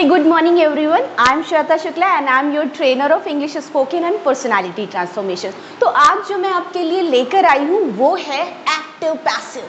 Good morning everyone. I am Shweta Shukla and I am your trainer of English Spoken and Personality Transformation. तो आज जो मैं आपके लिए लेकर आई हूँ वो है एक्टिव पैसिव।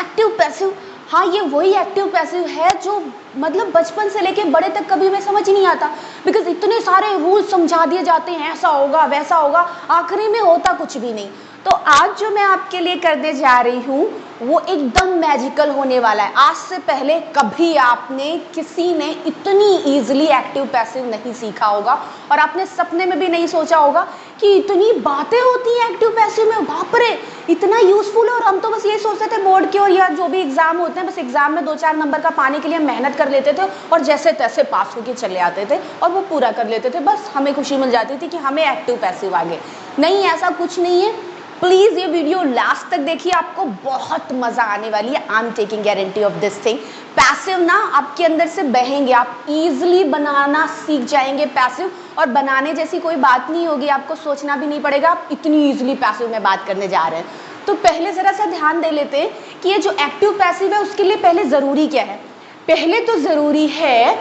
एक्टिव पैसिव, हाँ ये वही एक्टिव पैसिव है जो मतलब बचपन से लेके बड़े तक कभी हमें समझ ही नहीं आता, बिकॉज इतने सारे रूल्स समझा दिए जाते हैं, ऐसा होगा वैसा होगा, आखिरी में होता कुछ भी नहीं। तो आज जो मैं आपके लिए करने जा रही हूँ वो एकदम मैजिकल होने वाला है। आज से पहले कभी आपने किसी ने इतनी इजीली एक्टिव पैसिव नहीं सीखा होगा और आपने सपने में भी नहीं सोचा होगा कि इतनी बातें होती हैं एक्टिव पैसिव में। बाप रे, इतना यूजफुल है। और हम तो बस ये सोचते थे बोर्ड के और या जो भी एग्जाम होते हैं, बस एग्जाम में 2-4 नंबर का पाने के लिए मेहनत कर लेते थे और जैसे तैसे पास होके चले आते थे और वो पूरा कर लेते थे, बस हमें खुशी मिल जाती थी कि हमें एक्टिव पैसिव आ गए। नहीं, ऐसा कुछ नहीं है। प्लीज ये वीडियो लास्ट तक देखिए, आपको बहुत मजा आने वाली है। I am taking guarantee of this thing. Passive ना आपके अंदर से बहेंगे, आप इजीली बनाना सीख जाएंगे पैसिव, और बनाने जैसी कोई बात नहीं होगी, आपको सोचना भी नहीं पड़ेगा, आप इतनी इजीली पैसिव में बात करने जा रहे हैं। तो पहले जरा सा ध्यान दे लेते हैं कि ये जो एक्टिव पैसिव है उसके लिए पहले जरूरी क्या है। पहले तो जरूरी है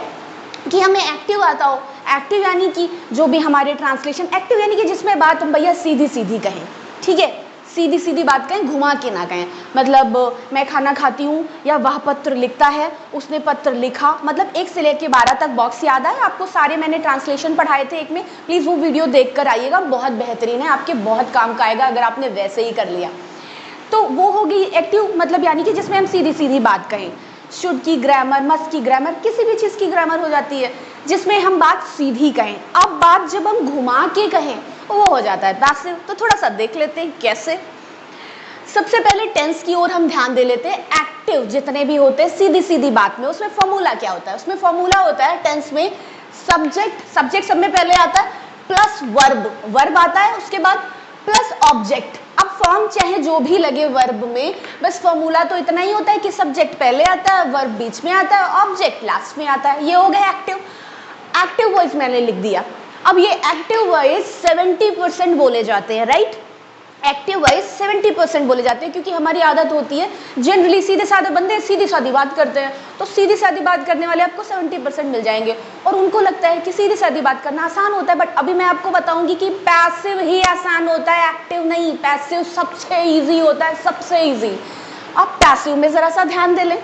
कि हमें एक्टिव आता हो। एक्टिव यानी कि जो भी हमारे ट्रांसलेशन, एक्टिव यानी कि जिसमें बात हम भैया सीधी सीधी कहें, ठीक है, सीधी सीधी बात कहें, घुमा के ना कहें। मतलब मैं खाना खाती हूँ या वह पत्र लिखता है, उसने पत्र लिखा, मतलब 1 से लेकर 12 तक बॉक्स याद है आपको? सारे मैंने ट्रांसलेशन पढ़ाए थे एक में, प्लीज़ वो वीडियो देख कर आइएगा, बहुत बेहतरीन है, आपके बहुत काम का आएगा अगर आपने वैसे ही कर लिया। तो वो होगी एक्टिव, मतलब यानी कि जिसमें हम सीधी सीधी बात कहें। शुड की ग्रामर, मस्ट की ग्रामर, किसी भी चीज़ की ग्रामर हो जाती है जिसमें हम बात सीधी कहें। अब बात जब हम घुमा के कहें वो हो जाता है पैसिव। तो थोड़ा सा देख लेते हैं कैसे। सबसे पहले टेंस की ओर हम ध्यान दे लेते हैं। एक्टिव जितने भी होते हैं सीधी सीधी बात में, उसमें फॉर्मूला क्या होता है? उसमें फॉर्मूला होता है टेंस में सब्जेक्ट सब में पहले आता है, प्लस वर्ब आता है, उसके बाद प्लस ऑब्जेक्ट। अब फॉर्म चाहे जो भी लगे वर्ब में, बस फॉर्मूला तो इतना ही होता है कि सब्जेक्ट पहले आता है, वर्ब बीच में आता है, ऑब्जेक्ट लास्ट में आता है। ये हो गया एक्टिव। एक्टिव वॉइस मैंने लिख दिया। अब ये एक्टिव वॉइस 70% बोले जाते हैं, राइट? एक्टिव वॉइस 70% बोले जाते हैं क्योंकि हमारी आदत होती है जनरली, सीधे साधे बंदे सीधी सादी बात करते हैं, तो सीधी सादी बात करने वाले आपको 70% मिल जाएंगे और उनको लगता है कि सीधी सादी बात करना आसान होता है। बट अभी मैं आपको बताऊंगी कि पैसिव ही आसान होता है, एक्टिव नहीं। पैसिव सबसे ईजी होता है, सबसे ईजी। अब पैसिव में जरा सा ध्यान दे लें।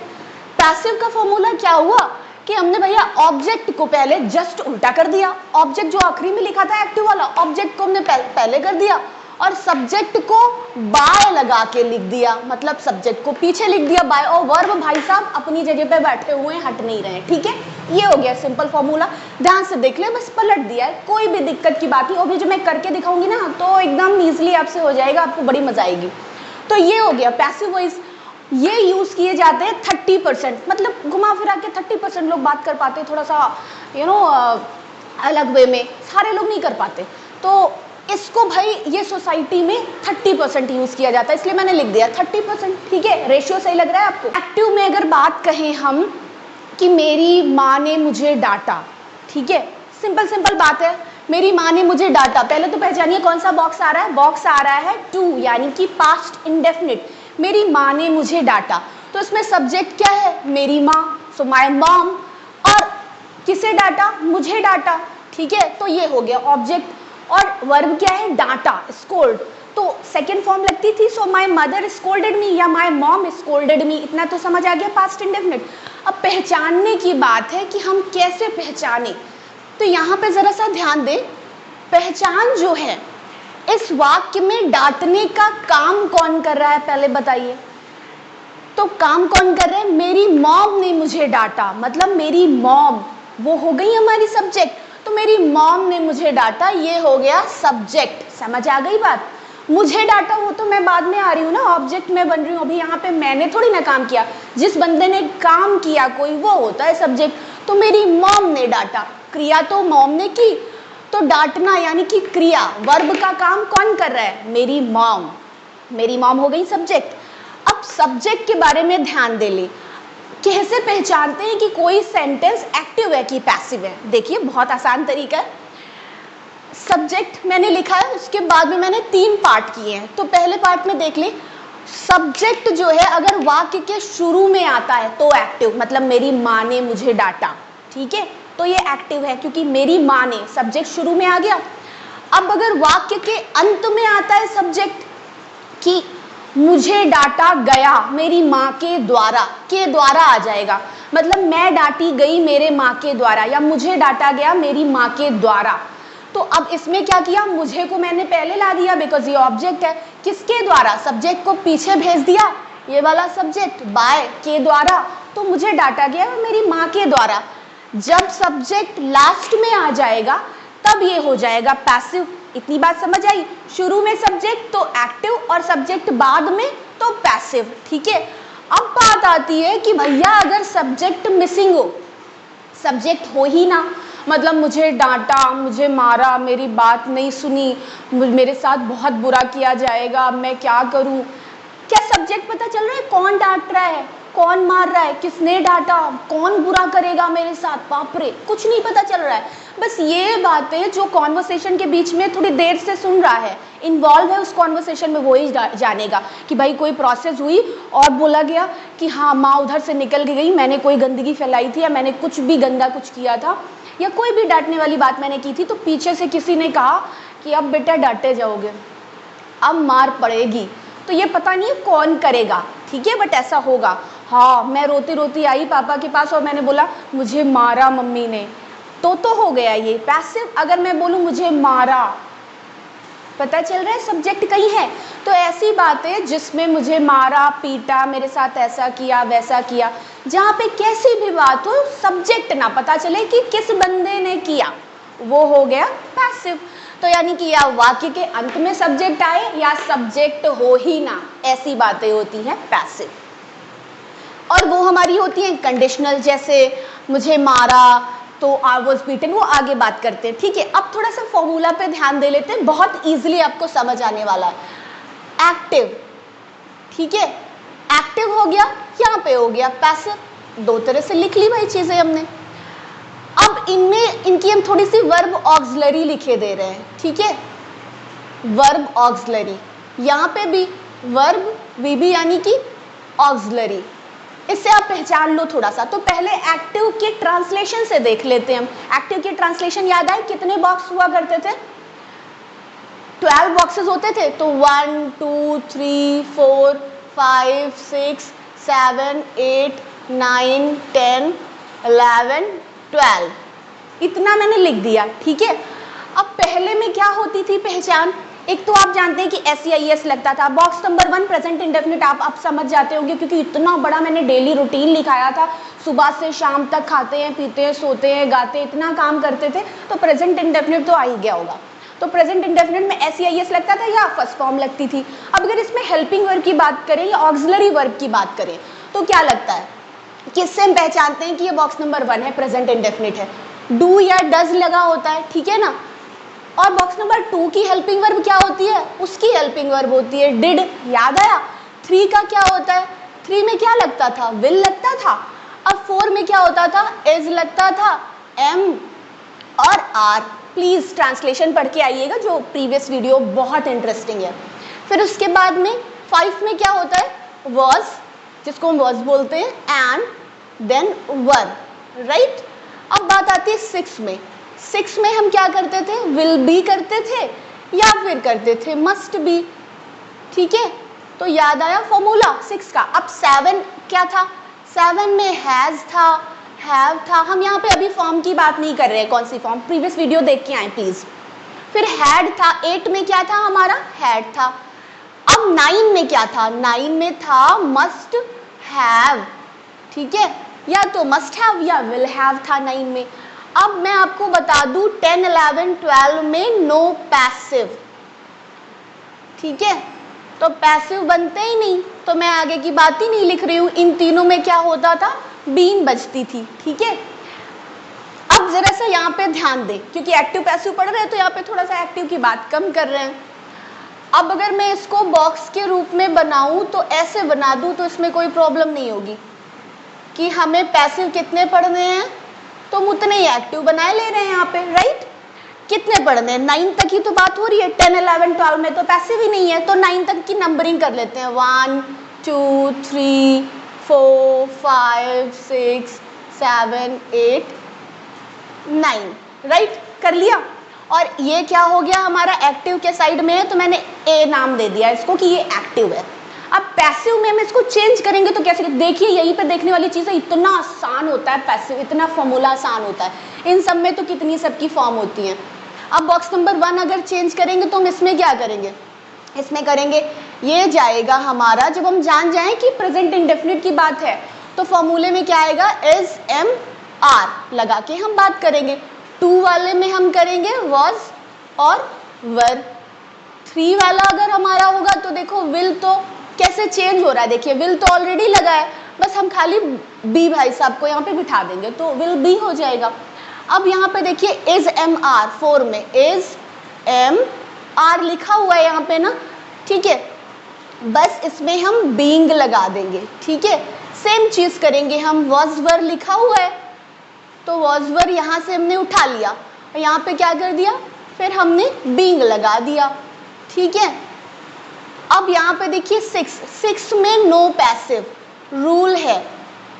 पैसिव का फॉर्मूला क्या हुआ कि हमने भैया ऑब्जेक्ट को पहले जस्ट उल्टा कर दिया। ऑब्जेक्ट जो आखिरी में लिखा था एक्टिव वाला, ऑब्जेक्ट को हमने पहले कर दिया और सब्जेक्ट को बाय लगा के लिख दिया, मतलब सब्जेक्ट को पीछे लिख दिया बाय, और वर्ब भाई साहब अपनी जगह पे बैठे हुए हैं, हट नहीं रहे। ठीक है, ये हो गया सिंपल फॉर्मूला। ध्यान से देख ले, बस पलट दिया है, कोई भी दिक्कत की बात नहीं। और भी जो मैं करके दिखाऊंगी ना तो एकदम ईजिली आपसे हो जाएगा, आपको बड़ी मजा आएगी। तो ये हो गया पैसिव वॉइस। ये यूज किए जाते हैं 30%, मतलब घुमा फिरा के 30% लोग बात कर पाते, थोड़ा सा अलग वे में, सारे लोग नहीं कर पाते। तो इसको भाई ये सोसाइटी में 30% यूज किया जाता है, इसलिए मैंने लिख दिया 30%। ठीक है, रेशियो सही लग रहा है आपको? एक्टिव में अगर बात कहें हम कि मेरी माँ ने मुझे डांटा, ठीक है, सिंपल बात है, मेरी माँ ने मुझे डांटा। पहले तो पहचानिए कौन सा बॉक्स आ रहा है। बॉक्स आ रहा है टू, यानी कि पास्ट इंडेफिनिट। मेरी माँ ने मुझे डांटा, तो इसमें सब्जेक्ट क्या है? मेरी माँ, सो माय मॉम। और किसे डांटा? मुझे डांटा। ठीक है, तो ये हो गया ऑब्जेक्ट। और वर्ब क्या है? डांटा, स्कोल्ड। तो सेकेंड फॉर्म लगती थी, सो माय मदर स्कोल्डेड मी या माय मॉम स्कोल्डेड मी। इतना तो समझ आ गया, पास्ट इंडेफिनिट। अब पहचानने की बात है कि हम कैसे पहचाने, तो यहाँ पे जरा सा ध्यान दें। पहचान जो है, इस वाक्य में डांटने का काम कौन कर रहा है पहले बताइए? तो काम कौन कर रहा है? मेरी मॉम ने मुझे डांटा, मतलब मेरी मॉम, वो हो गई हमारी सब्जेक्ट। तो मेरी मॉम ने मुझे डांटा, ये हो गया सब्जेक्ट। समझ आ गई बात? मुझे डांटा वो तो मैं बाद में आ रही हूँ ना, ऑब्जेक्ट में बन रही हूँ। अभी यहाँ पे मैंने थोड़ी ना काम किया, जिस बंदे ने काम किया कोई, वो होता है सब्जेक्ट। तो मेरी मॉम ने डांटा, क्रिया तो मॉम ने की, तो डांटना यानी कि क्रिया, वर्ब का काम कौन कर रहा है? मेरी मॉम। मेरी मॉम हो गई सब्जेक्ट। अब सब्जेक्ट के बारे में ध्यान दे ले, कैसे पहचानते हैं कि कोई सेंटेंस एक्टिव है कि पैसिव है? देखिए बहुत आसान तरीका है। सब्जेक्ट मैंने लिखा है, उसके बाद में मैंने 3 पार्ट किए हैं। तो पहले पार्ट में देख ले, सब्जेक्ट जो है अगर वाक्य के शुरू में आता है तो एक्टिव, मतलब मेरी माँ ने मुझे डांटा। ठीक है, तो ये एक्टिव है क्योंकि मेरी माँ ने, सब्जेक्ट शुरू में आ गया। अब अगर वाक्य के अंत में आता है सब्जेक्ट कि मुझे डांटा गया मेरी माँ के द्वारा आ जाएगा, मतलब मैं डांटी गई मेरे माँ के द्वारा या मुझे डांटा गया मेरी माँ के द्वारा। तो अब इसमें क्या किया, मुझे को मैंने पहले ला दिया बिकॉज ये ऑब्जेक्ट है, किसके द्वारा, सब्जेक्ट को पीछे भेज दिया, ये वाला सब्जेक्ट बाय के द्वारा, तो मुझे डांटा गया मेरी माँ के द्वारा। जब सब्जेक्ट लास्ट में आ जाएगा तब ये हो जाएगा पैसिव। इतनी बात समझ आई, शुरू में सब्जेक्ट तो एक्टिव और सब्जेक्ट बाद में तो पैसिव। ठीक है, अब बात आती है कि भैया अगर सब्जेक्ट मिसिंग हो, सब्जेक्ट हो ही ना, मतलब मुझे डांटा, मुझे मारा, मेरी बात नहीं सुनी, मेरे साथ बहुत बुरा किया जाएगा, मैं क्या करूं, क्या सब्जेक्ट पता चल रहा है, कौन डांट रहा है, कौन मार रहा है, किसने डांटा, कौन बुरा करेगा मेरे साथ, बाप रे, कुछ नहीं पता चल रहा है। बस ये बातें जो कॉन्वर्सेशन के बीच में थोड़ी देर से सुन रहा है, इन्वॉल्व है उस कॉन्वर्सेशन में, वो ही जानेगा कि भाई कोई प्रोसेस हुई और बोला गया कि हाँ माँ उधर से निकल के गई, मैंने कोई गंदगी फैलाई थी या मैंने कुछ भी गंदा कुछ किया था या कोई भी डांटने वाली बात मैंने की थी, तो पीछे से किसी ने कहा कि अब बेटा डांटे जाओगे, अब मार पड़ेगी, तो ये पता नहीं कौन करेगा। ठीक है, बट ऐसा होगा। हाँ, मैं रोती रोती आई पापा के पास और मैंने बोला मुझे मारा मम्मी ने, तो हो गया ये पैसिव। अगर मैं बोलूँ मुझे मारा, पता चल रहा है सब्जेक्ट कहीं है। तो ऐसी बातें जिसमें मुझे मारा, पीटा, मेरे साथ ऐसा किया वैसा किया, जहाँ पे कैसी भी बात हो सब्जेक्ट ना पता चले कि किस बंदे ने किया, वो हो गया पैसिव। तो यानी कि या वाक्य के अंत में सब्जेक्ट आए या सब्जेक्ट हो ही ना, ऐसी बातें होती हैं पैसिव। और वो हमारी होती हैं कंडीशनल, जैसे मुझे मारा तो आई वॉज बीटन, वो आगे बात करते हैं। ठीक है, अब थोड़ा सा फॉर्मूला पे ध्यान दे लेते हैं, बहुत इजीली आपको समझ आने वाला है। एक्टिव, ठीक है, एक्टिव हो गया, यहाँ पे हो गया पैसिव, दो तरह से लिख ली भाई चीजें हमने। अब इनमें इनकी हम थोड़ी सी वर्ब ऑक्सिलरी लिखे दे रहे हैं। ठीक है, वर्ब ऑक्सिलरी, यहाँ पे भी वर्ब वी यानी कि ऑक्सिलरी, इससे आप पहचान लो थोड़ा सा। तो पहले एक्टिव के ट्रांसलेशन से देख लेते हैं हम। एक्टिव के ट्रांसलेशन याद आए, कितने बॉक्स हुआ करते थे, 12 बॉक्सेस होते थे। तो 1 2 3 4 5 6 7 8 9 10 11 12, इतना मैंने लिख दिया। ठीक है, अब पहले में क्या होती थी पहचान, एक तो आप जानते हैं कि SEIS लगता था। बॉक्स नंबर 1 प्रेजेंट इंडेफिनिट आप समझ जाते होंगे क्योंकि इतना बड़ा मैंने डेली रूटीन लिखाया था, सुबह से शाम तक खाते हैं, पीते हैं, सोते हैं, गाते, इतना काम करते थे, तो प्रेजेंट इंडेफिनिट तो आ ही गया होगा। तो प्रेजेंट इंडेफिनिट में SEIS लगता था या फर्स्ट फॉर्म लगती थी। अब अगर इसमें हेल्पिंग वर्ब की बात करें या ऑक्सिलरी वर्ब की बात करें तो क्या लगता है, किससे हम पहचानते हैं कि ये बॉक्स नंबर 1 है, प्रेजेंट इंडेफिनिट है, डू या डज लगा होता है। ठीक है ना, और बॉक्स नंबर 2 की हेल्पिंग वर्ब क्या होती है, उसकी हेल्पिंग वर्ब होती है डिड, याद आया। 3 का क्या होता है, 3 में क्या लगता था, विल लगता था। अब 4 में क्या होता था, इज लगता था, एम और आर। प्लीज ट्रांसलेशन पढ़ के आइएगा, जो प्रीवियस वीडियो बहुत इंटरेस्टिंग है। फिर उसके बाद में 5 में क्या होता है, वॉज, जिसको हम वॉज बोलते हैं, एंड देन वर, राइट। अब बात आती है 6 में। 6 में हम क्या करते थे, विल बी करते थे या फिर करते थे मस्ट बी। ठीक है, तो याद आया फॉर्मूला 6 का। अब 7 क्या था, 7 में हैज था, हैव था। हम यहाँ पे अभी फॉर्म की बात नहीं कर रहे हैं, कौन सी फॉर्म, प्रीवियस वीडियो देख के आए प्लीज। फिर हैड था, 8 में क्या था हमारा, हैड था। अब 9 में क्या था, 9 में था मस्ट हैव। ठीक है, या तो मस्ट हैव या विल हैव था 9 में। अब मैं आपको बता दूं 10, 11, 12 में नो पैसिव। ठीक है, तो पैसिव बनते ही नहीं, तो मैं आगे की बात ही नहीं लिख रही हूं। इन तीनों में क्या होता था, बीन बचती थी। ठीक है, अब जरा सा यहाँ पे ध्यान दें, क्योंकि एक्टिव पैसिव पढ़ रहे हैं तो यहाँ पे थोड़ा सा एक्टिव की बात कम कर रहे हैं। अब अगर मैं इसको बॉक्स के रूप में बनाऊं तो ऐसे बना दूं तो इसमें कोई प्रॉब्लम नहीं होगी कि हमें पैसिव कितने पढ़ने हैं, तो हम उतने ही एक्टिव बनाए ले रहे हैं यहाँ पे, राइट। कितने पढ़ने हैं, 9 तक ही तो बात हो रही है, 10, 11, 12 में तो पैसिव ही नहीं है, तो 9 तक की नंबरिंग कर लेते हैं। 1 2 3 4 5 6 7 8 9, राइट, कर लिया। और ये क्या हो गया हमारा एक्टिव के साइड में है, तो मैंने ए नाम दे दिया इसको कि ये एक्टिव है। अब पैसिव में हम इसको चेंज करेंगे तो कैसे, देखिए यहीं पे देखने वाली चीज़ है, इतना आसान होता है पैसिव, इतना फॉर्मूला आसान होता है। इन सब में तो कितनी सबकी फॉर्म होती हैं। अब बॉक्स नंबर 1 अगर चेंज करेंगे तो हम इसमें क्या करेंगे, इसमें करेंगे ये जाएगा हमारा, जब हम जान जाएं कि प्रेजेंट इंडेफिनिट की बात है तो फॉर्मूले में क्या आएगा, इज एम आर लगा के हम बात करेंगे। 2 वाले में हम करेंगे वॉज और वर। 3 वाला अगर हमारा होगा तो देखो विल तो कैसे चेंज हो रहा है, देखिए विल तो ऑलरेडी लगा है, बस हम खाली बी भाई साहब को यहाँ पे बिठा देंगे तो विल बी हो जाएगा। अब यहाँ पे देखिए इज एम आर, 4 में इज एम आर लिखा हुआ है यहाँ पे ना, ठीक है, बस इसमें हम बीइंग लगा देंगे, ठीक है। सेम चीज करेंगे हम, वॉज वर लिखा हुआ है तो वॉज वर यहाँ से हमने उठा लिया और यहाँ पे क्या कर दिया, फिर हमने बीइंग लगा दिया, ठीक है। अब यहाँ पे देखिए 6 में नो पैसिव रूल है,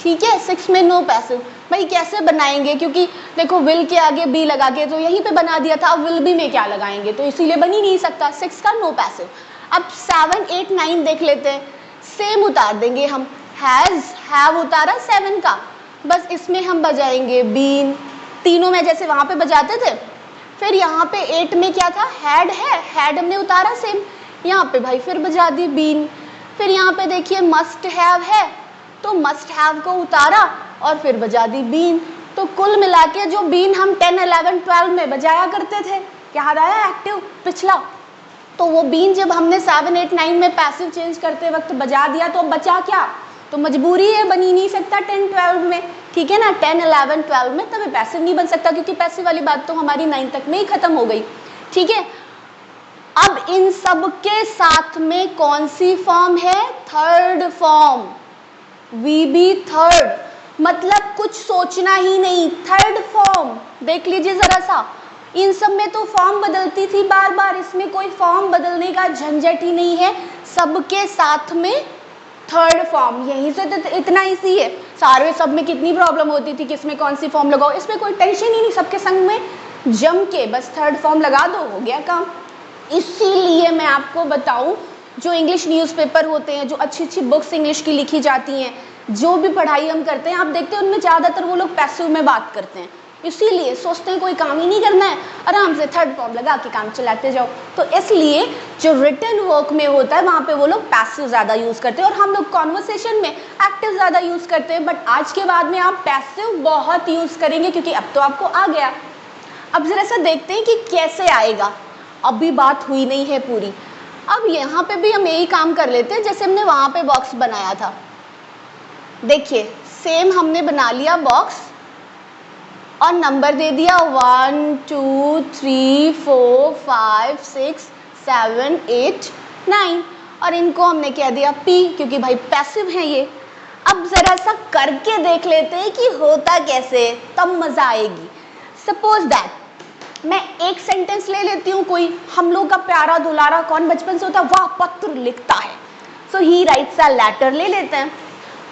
ठीक है, 6 में नो पैसिव। भाई कैसे बनाएंगे, क्योंकि देखो विल के आगे बी लगा के तो यहीं पे बना दिया था, अब विल बी में क्या लगाएंगे, तो इसीलिए बन ही नहीं सकता, 6 का नो पैसिव। अब 7, 8, 9 देख लेते हैं, सेम उतार देंगे हम, हैज हैव उतारा 7 का, बस इसमें हम बजाएंगे बीन, तीनों में जैसे वहां पे बजाते थे। फिर यहाँ पे 8 में क्या था, हैड है, हैड हमने उतारा सेम, यहाँ पे भाई फिर बजा दी बीन। फिर यहाँ पे देखिए मस्ट हैव है तो मस्ट हैव को उतारा और फिर बजा दी बीन। तो कुल मिला के जो बीन हम 10, 11, 12 में बजाया करते थे, याद आया एक्टिव पिछला, तो वो बीन जब हमने 7, 8, 9 में पैसिव चेंज करते वक्त बजा दिया तो बचा क्या, तो मजबूरी है, बन ही नहीं सकता 10, 12 में, ठीक है ना, 10, 11, 12 में तभी पैसिव नहीं बन सकता, क्योंकि पैसिव वाली बात तो हमारी 9 तक में ही खत्म हो गई, ठीक है। अब इन सब के साथ में कौन सी फॉर्म है, third form, V B third, मतलब कुछ सोचना ही नहीं, थर्ड फॉर्म देख लीजिए जरा सा। इन सब में तो फॉर्म बदलती थी बार बार, इसमें कोई फॉर्म बदलने का झंझट ही नहीं है, सबके साथ में थर्ड फॉर्म, यहीं से तो इतना इजी है। सारे सब में कितनी प्रॉब्लम होती थी कि इसमें कौन सी फॉर्म लगाओ, इसमें कोई टेंशन ही नहीं, सबके संग में जम के बस थर्ड फॉर्म लगा दो, हो गया काम। इसीलिए मैं आपको बताऊं, जो इंग्लिश न्यूज़पेपर होते हैं, जो अच्छी अच्छी बुक्स इंग्लिश की लिखी जाती हैं, जो भी पढ़ाई हम करते हैं, आप देखते हैं उनमें ज़्यादातर वो लोग पैसिव में बात करते हैं, इसीलिए सोचते हैं कोई काम ही नहीं करना है, आराम से थर्ड फॉर्म लगा के काम चलाते जाओ। तो इसलिए जो रिटन वर्क में होता है वहाँ पे वो लोग पैसिव ज़्यादा यूज़ करते हैं और हम लोग कॉन्वर्सेशन में एक्टिव ज़्यादा यूज़ करते हैं। बट आज के बाद में आप पैसिव बहुत यूज़ करेंगे, क्योंकि अब तो आपको आ गया। अब जरा सा देखते हैं कि कैसे आएगा, अभी बात हुई नहीं है पूरी। अब यहाँ पे भी हम यही काम कर लेते हैं जैसे हमने वहाँ पे बॉक्स बनाया था। देखिए सेम हमने बना लिया बॉक्स और नंबर दे दिया 1 2 3 4 5 6 7 8 9 और इनको हमने कह दिया P, क्योंकि भाई पैसिव है ये। अब जरा सा करके देख लेते हैं कि होता कैसे, तब मजा आएगी। सपोज दैट मैं एक सेंटेंस ले लेती हूँ कोई, हम लोग का प्यारा दुलारा कौन बचपन से होता है, वह पत्र लिखता है, सो ही राइट्स अ लेटर ले लेते हैं।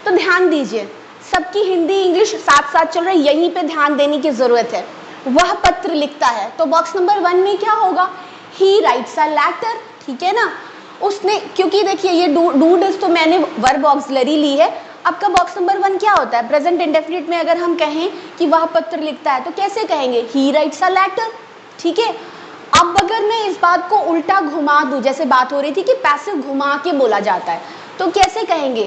तो ध्यान दीजिए, सबकी हिंदी इंग्लिश साथ साथ चल रही है, यहीं पे ध्यान देने की जरूरत है। वह पत्र लिखता है, तो बॉक्स नंबर 1 में क्या होगा, ही राइट्स अ लेटर, ठीक है ना। उसने, क्योंकि देखिए ये डूड तो मैंने वर्ब ऑक्सिलरी ली है। आपका बॉक्स नंबर 1 क्या होता है, प्रेजेंट इंडेफिनिट में अगर हम कहें कि वह पत्र लिखता है तो कैसे कहेंगे, ही राइट्स अ लेटर, ठीक है। अब अगर मैं इस बात को उल्टा घुमा दूं, जैसे बात हो रही थी कि पैसिव घुमा के बोला जाता है, तो कैसे कहेंगे,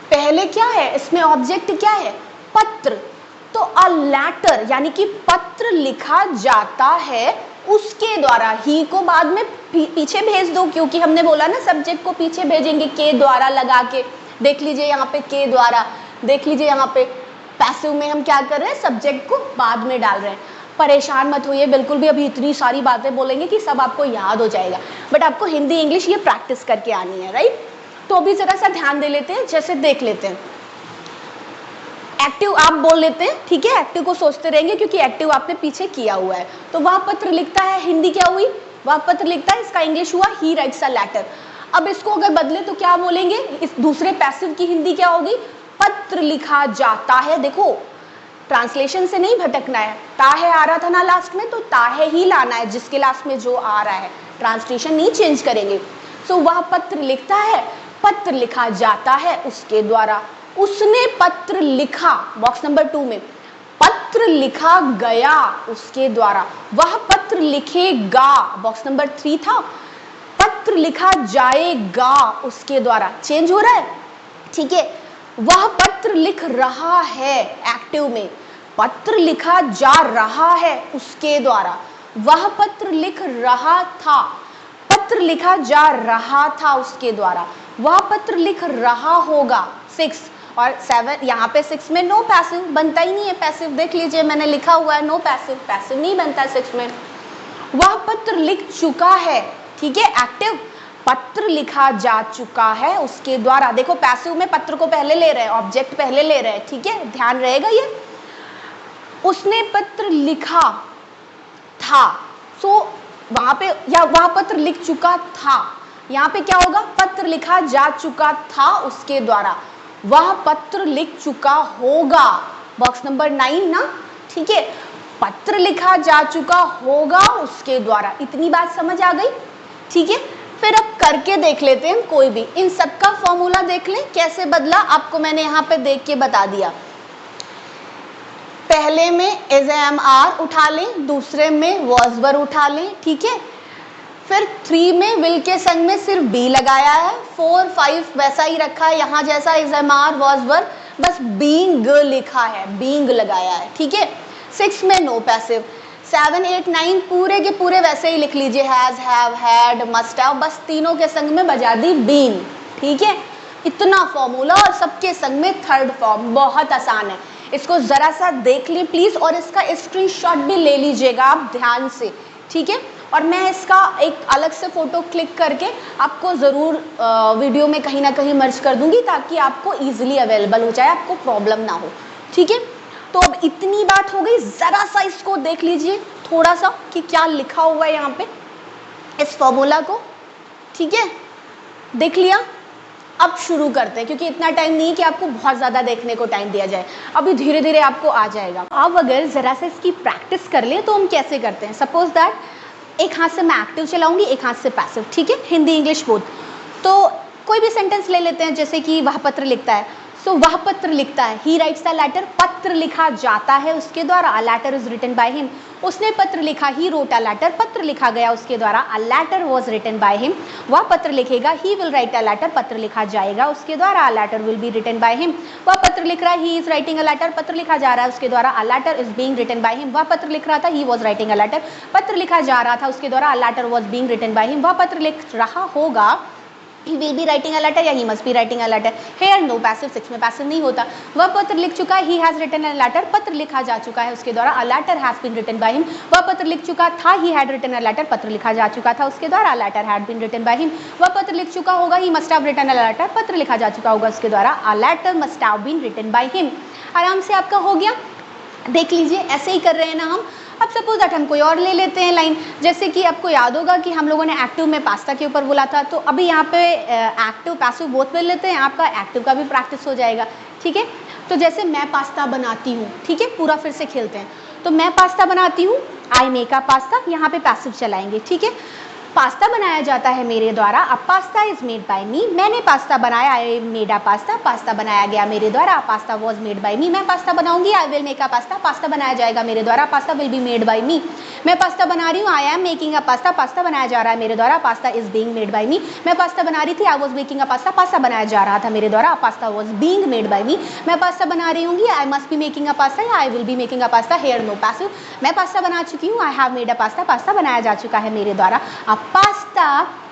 पहले क्या है इसमें ऑब्जेक्ट क्या है, पत्र, तो अ लेटर यानी कि पत्र लिखा जाता है उसके द्वारा, ही को बाद में पीछे भेज दो, क्योंकि हमने बोला ना सब्जेक्ट को पीछे भेजेंगे के द्वारा लगा के। देख लीजिए यहाँ पे के द्वारा, देख लीजिए यहाँ पे पैसिव में हम क्या कर रहे हैं, सब्जेक्ट को बाद में डाल रहे हैं। परेशान मत होइए बिल्कुल भी, अभी इतनी सारी बातें बोलेंगे कि सब आपको याद हो जाएगा, बट आपको हिंदी इंग्लिश ये प्रैक्टिस करके आनी है, राइट। तो अभी जरा सा ध्यान दे लेते हैं, जैसे देख लेते हैं। एक्टिव आप बोल लेते हैं, ठीक है, एक्टिव को सोचते रहेंगे क्योंकि एक्टिव आपने पीछे किया हुआ है। तो वह पत्र लिखता है, हिंदी क्या हुई, वह पत्र लिखता है, इसका इंग्लिश हुआ ही राइट्स अ लेटर। अब इसको अगर बदले तो क्या बोलेंगे, इस दूसरे पैसिव की हिंदी क्या होगी, पत्र लिखा जाता है। देखो ट्रांसलेशन से नहीं भटकना है। ता है आ रहा था ना लास्ट में, तो ता है ही लाना है जिसके लास्ट में जो आ रहा है, ट्रांसलेशन नहीं चेंज करेंगे। सो वह पत्र लिखता है, पत्र लिखा जाता है उसके द्वारा। उसने पत्र लिखा, बॉक्स नंबर 2 में। पत्र लिखा गया उसके द्वारा। वह पत्र लिखेगा, बॉक्स नंबर 3 था। पत्र लिखा जाएगा उसके द्वारा, चेंज हो रहा है, ठीक है। वह पत्र लिख रहा है, एक्टिव में। पत्र लिखा जा रहा है उसके द्वारा। वह पत्र लिख रहा था, पत्र लिखा जा रहा था उसके द्वारा। वह पत्र लिख रहा होगा, 6 और 7। यहाँ पे 6 में नो पैसिव बनता ही नहीं है, पैसिव देख लीजिए मैंने लिखा हुआ है नो पैसिव, पैसिव नहीं बनता 6 में। वह पत्र लिख चुका है, ठीक है, एक्टिव। पत्र लिखा जा चुका है उसके द्वारा। देखो पैसिव में पत्र को पहले ले रहे हैं, ऑब्जेक्ट पहले ले रहे हैं, ठीक है, ध्यान रहेगा ये। उसने पत्र लिखा था, सो वहां पे, या वह पत्र लिख चुका था, यहाँ पे क्या होगा, पत्र लिखा जा चुका था उसके द्वारा। वह पत्र लिख चुका होगा, बॉक्स नंबर 9 ना, ठीक है। पत्र लिखा जा चुका होगा उसके द्वारा। इतनी बात समझ आ गई, ठीक है। फिर अब करके देख लेते हैं कोई भी, इन सबका फॉर्मूला देख लें कैसे बदला, आपको मैंने यहाँ पे देख के बता दिया। पहले में एज एम आर उठा लें, दूसरे में वॉज वर उठा लें, ठीक है। फिर 3 में विल के संग में सिर्फ बी लगाया है, 4, 5 वैसा ही रखा है यहाँ जैसा, as am are was were, बस बीइंग लिखा है, बीइंग लगाया है, ठीक है। 6 में नो पैसिव। 7, 8, 9 पूरे के पूरे वैसे ही लिख लीजिए, has, have, had, must have, बस तीनों के संग में बजा दी बीन, ठीक है। इतना फॉर्मूला और सबके संग में थर्ड फॉर्म, बहुत आसान है। इसको जरा सा देख लें प्लीज, और इसका स्क्रीनशॉट भी ले लीजिएगा आप ध्यान से, ठीक है। और मैं इसका एक अलग से फोटो क्लिक करके आपको जरूर वीडियो में कहीं ना कहीं मर्ज कर दूंगी, ताकि आपको इजीली अवेलेबल हो जाए, आपको प्रॉब्लम ना हो, ठीक है। तो अब इतनी बात हो गई, जरा सा इसको देख लीजिए थोड़ा सा कि क्या लिखा हुआ है यहाँ पे, इस फॉर्मूला को, ठीक है, देख लिया। अब शुरू करते हैं, क्योंकि इतना टाइम नहीं कि आपको बहुत ज़्यादा देखने को टाइम दिया जाए, अभी धीरे धीरे आपको आ जाएगा। अब अगर ज़रा सा इसकी प्रैक्टिस कर ले तो हम कैसे करते हैं, सपोज दैट एक हाथ से मैं एक्टिव चलाऊंगी, एक हाथ से पैसिव, ठीक है, हिंदी इंग्लिश बोथ। तो कोई भी सेंटेंस ले लेते हैं, जैसे कि वह पत्र लिखता है, सो वह पत्र लिखता है, ही राइट्स द लेटर, पत्र लिखा जाता है उसके द्वारा, a letter is written by him. उसने पत्र लिखा, ही रोट अ लेटर, पत्र लिखा गया उसके द्वारा, a letter was written by him. वह पत्र लिखेगा, he will write a letter, पत्र लिखा जाएगा उसके द्वारा, a letter will be written by him. वह पत्र लिख रहा है, he is writing a letter, पत्र लिखा जा रहा है उसके द्वारा, a letter is being written by him. वह पत्र लिख रहा था, he was writing a letter, पत्र लिखा जा रहा था उसके द्वारा, a letter was being written by him. वह पत्र लिख रहा होगा, he will be writing a letter या he must be writing a letter। here no passive, 6 में passive नहीं होता। वह पत्र लिख चुका है, he has written a letter, पत्र लिखा जा चुका है उसके द्वारा, a letter has been written by him। वह पत्र लिख चुका था, he had written a letter, पत्र लिखा जा चुका था उसके द्वारा, a letter had been written by him। वह पत्र लिख चुका होगा, he must have written a letter, पत्र लिखा जा चुका होगा उसके द्वारा, a letter must have been written by him। आराम से आपका हो गया, देख लीजिए, ऐसे ही कर रहे हैं ना हम। अब सपोज दैट हम कोई और ले लेते हैं लाइन, जैसे कि आपको याद होगा कि हम लोगों ने एक्टिव में पास्ता के ऊपर बोला था, तो अभी यहाँ पे एक्टिव पैसिव बोथ में लेते हैं, आपका एक्टिव का भी प्रैक्टिस हो जाएगा, ठीक है। तो जैसे मैं पास्ता बनाती हूँ, ठीक है, पूरा फिर से खेलते हैं। तो मैं पास्ता बनाती हूँ, आई मेक अ पास्ता, यहाँ पे पैसिव चलाएंगे, ठीक है। पास्ता बनाया जाता है मेरे द्वारा, अब pasta is made by me, मैंने पास्ता बनाया, I made a pasta, pasta बनाया गया मेरे द्वारा, pasta was made by me. मैं पास्ता बनाऊंगी, I will make a pasta, pasta बनाया जाएगा मेरे द्वारा, pasta will be made by me. मैं पास्ता बना रही हूँ, I am making a pasta, pasta बनाया जा रहा है मेरे द्वारा, pasta is being made by me. मैं पास्ता बना रही थी, I was making a pasta, pasta बनाया जा रहा था मेरे द्वारा, pasta was being made by me. मैं पास्ता बना रही हूँगी, I must be making a pasta या I will be making a pasta, here no passive. मैं पास्ता बना चुकी हूँ, I have made a pasta, pasta बनाया जा चुका है मेरे द्वारा, अब pasta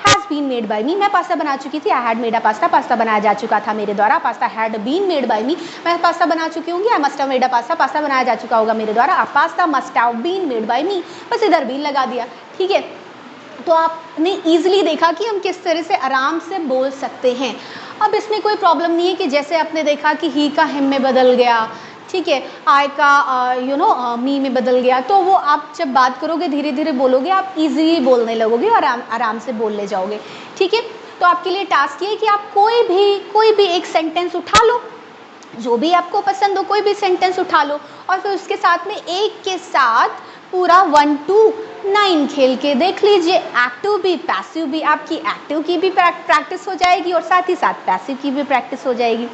has been made by me। मैं पास्ता बना चुकी थी, I had made a pasta, pasta बनाया जा चुका था मेरे द्वारा, pasta had been made by me। मैं पास्ता बना चुकी होंगी, I must have made a pasta, pasta बनाया जा चुका होगा मेरे द्वारा, अब pasta must have been made by me, बस इधर बीन लगा दिया, ठीक है। तो आपने इजीली देखा कि हम किस तरह से आराम से बोल सकते हैं। अब इसमें कोई प्रॉब्लम नहीं है कि जैसे आपने देखा कि ही का हिम में बदल गया, ठीक है, आई का मी में बदल गया, तो वो आप जब बात करोगे धीरे धीरे बोलोगे, आप इजीली बोलने लगोगे और आराम से बोल ले जाओगे, ठीक है। तो आपके लिए टास्क ये है कि आप कोई भी एक सेंटेंस उठा लो, जो भी आपको पसंद हो कोई भी सेंटेंस उठा लो और फिर उसके साथ में एक के साथ पूरा 1 to 9 खेल के देख लीजिए। एक्टिव भी पैसिव भी, आपकी एक्टिव की भी प्रैक्टिस हो जाएगी और साथ ही साथ पैसिव की भी प्रैक्टिस हो जाएगी।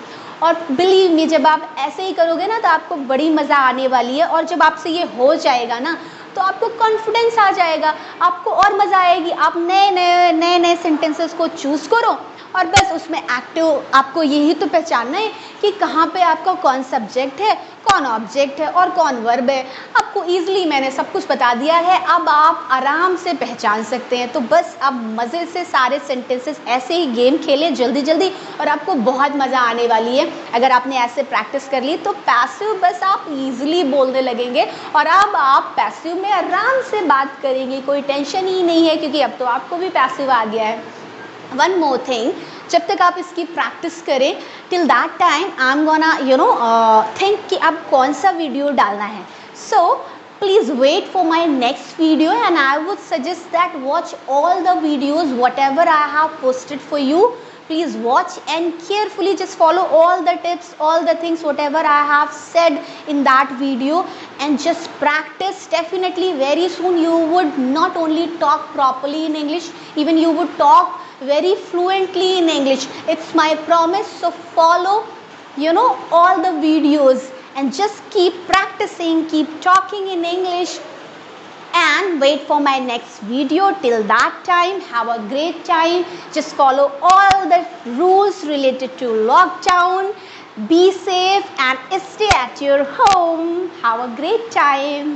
और बिलीव मी, जब आप ऐसे ही करोगे ना तो आपको बड़ी मज़ा आने वाली है। और जब आपसे ये हो जाएगा ना तो आपको कॉन्फिडेंस आ जाएगा, आपको और मज़ा आएगी। आप नए नए सेंटेंसेस को चूज़ करो और बस उसमें एक्टिव आपको यही तो पहचानना है कि कहाँ पे आपका कौन सब्जेक्ट है, कौन ऑब्जेक्ट है और कौन वर्ब है। आपको ईजिली मैंने सब कुछ बता दिया है, अब आप आराम से पहचान सकते हैं। तो बस अब मज़े से सारे सेंटेंसेस ऐसे ही गेम खेलें जल्दी जल्दी और आपको बहुत मज़ा आने वाली है। अगर आपने ऐसे प्रैक्टिस कर ली तो पैसिव बस आप ईजिली बोलने लगेंगे और अब आप पैसिव में आराम से बात करेंगे, कोई टेंशन ही नहीं है क्योंकि अब तो आपको भी पैसिव आ गया है। वन मोर थिंग, जब तक आप इसकी प्रैक्टिस करें till that time I am gonna think कि अब कौन सा वीडियो डालना है। सो please wait for my next video and I would suggest that watch all the videos whatever I have posted for you. Please watch and carefully just follow all the tips, all the things whatever I have said in that video and just practice. Definitely very soon you would not only talk properly in English, even you would talk very fluently in English. It's my promise. So follow all the videos and just keep practicing, keep talking in English and wait for my next video. Till that time, have a great time. Just follow all the rules related to lockdown. Be safe and stay at your home. Have a great time.